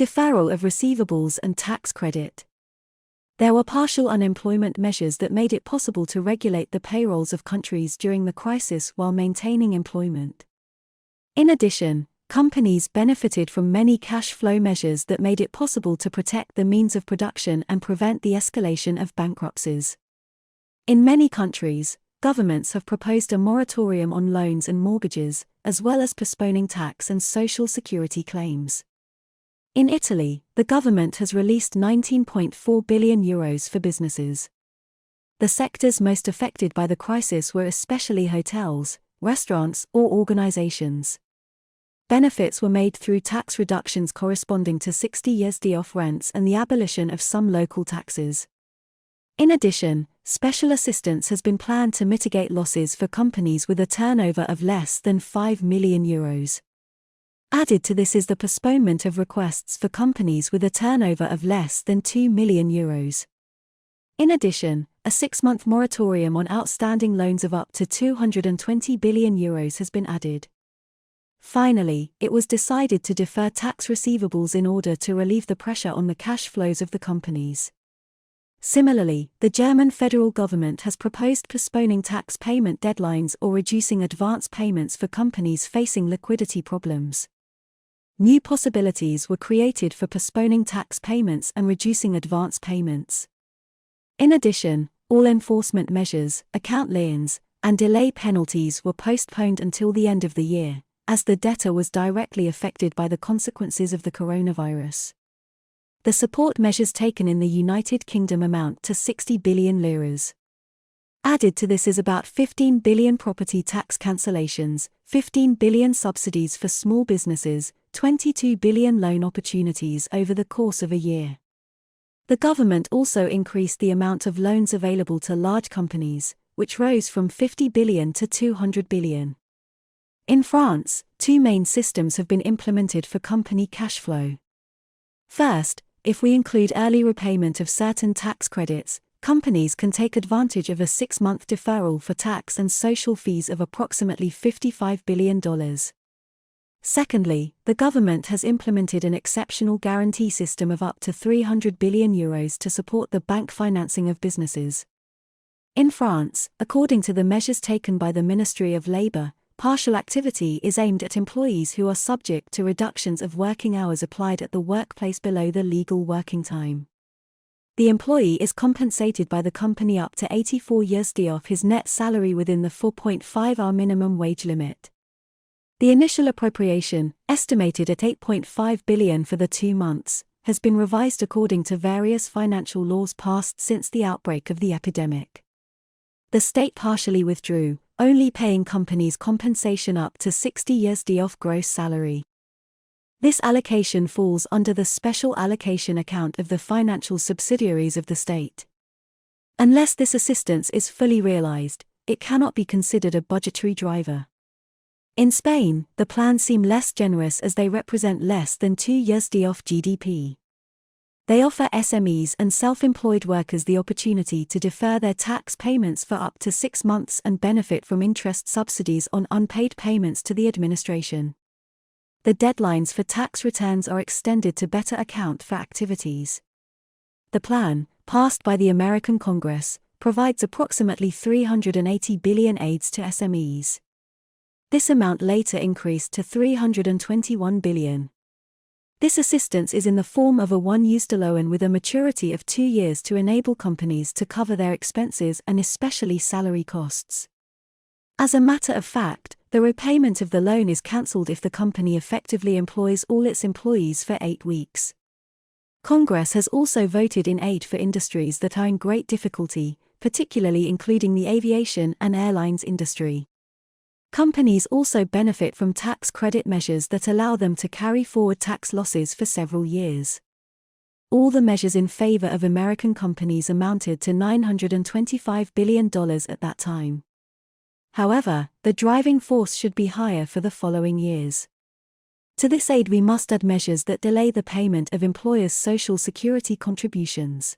Deferral of receivables and tax credit. There were partial unemployment measures that made it possible to regulate the payrolls of countries during the crisis while maintaining employment. In addition, companies benefited from many cash flow measures that made it possible to protect the means of production and prevent the escalation of bankruptcies. In many countries, governments have proposed a moratorium on loans and mortgages, as well as postponing tax and social security claims. In Italy, the government has released €19.4 billion for businesses. The sectors most affected by the crisis were especially hotels, restaurants, or organizations. Benefits were made through tax reductions corresponding to 60 years off rents and the abolition of some local taxes. In addition, special assistance has been planned to mitigate losses for companies with a turnover of less than €5 million. Added to this is the postponement of requests for companies with a turnover of less than €2 million. In addition, a 6-month moratorium on outstanding loans of up to €220 billion has been added. Finally, it was decided to defer tax receivables in order to relieve the pressure on the cash flows of the companies. Similarly, the German federal government has proposed postponing tax payment deadlines or reducing advance payments for companies facing liquidity problems. New possibilities were created for postponing tax payments and reducing advance payments. In addition, all enforcement measures, account liens, and delay penalties were postponed until the end of the year, as the debtor was directly affected by the consequences of the coronavirus. The support measures taken in the United Kingdom amount to €60 billion. Added to this is about 15 billion property tax cancellations, 15 billion subsidies for small businesses, 22 billion loan opportunities over the course of a year. The government also increased the amount of loans available to large companies, which rose from 50 billion to 200 billion. In France, 2 main systems have been implemented for company cash flow. First, if we include early repayment of certain tax credits, companies can take advantage of a 6-month deferral for tax and social fees of approximately $55 billion. Secondly, the government has implemented an exceptional guarantee system of up to €300 billion to support the bank financing of businesses. In France, according to the measures taken by the Ministry of Labour, partial activity is aimed at employees who are subject to reductions of working hours applied at the workplace below the legal working time. The employee is compensated by the company up to 84 years of his net salary within the 4.5-hour minimum wage limit. The initial appropriation, estimated at $8.5 billion for the 2 months, has been revised according to various financial laws passed since the outbreak of the epidemic. The state partially withdrew, only paying companies compensation up to 60 years off gross salary. This allocation falls under the special allocation account of the financial subsidiaries of the state. Unless this assistance is fully realized, it cannot be considered a budgetary driver. In Spain, the plans seem less generous as they represent less than 2 years off GDP. They offer SMEs and self-employed workers the opportunity to defer their tax payments for up to 6 months and benefit from interest subsidies on unpaid payments to the administration. The deadlines for tax returns are extended to better account for activities. The plan, passed by the American Congress, provides approximately $380 billion aids to SMEs. This amount later increased to $321 billion. This assistance is in the form of a one-use loan with a maturity of 2 years to enable companies to cover their expenses and especially salary costs. As a matter of fact, the repayment of the loan is cancelled if the company effectively employs all its employees for 8 weeks. Congress has also voted in aid for industries that are in great difficulty, particularly including the aviation and airlines industry. Companies also benefit from tax credit measures that allow them to carry forward tax losses for several years. All the measures in favor of American companies amounted to $925 billion at that time. However, the driving force should be higher for the following years. To this aid we must add measures that delay the payment of employers' social security contributions.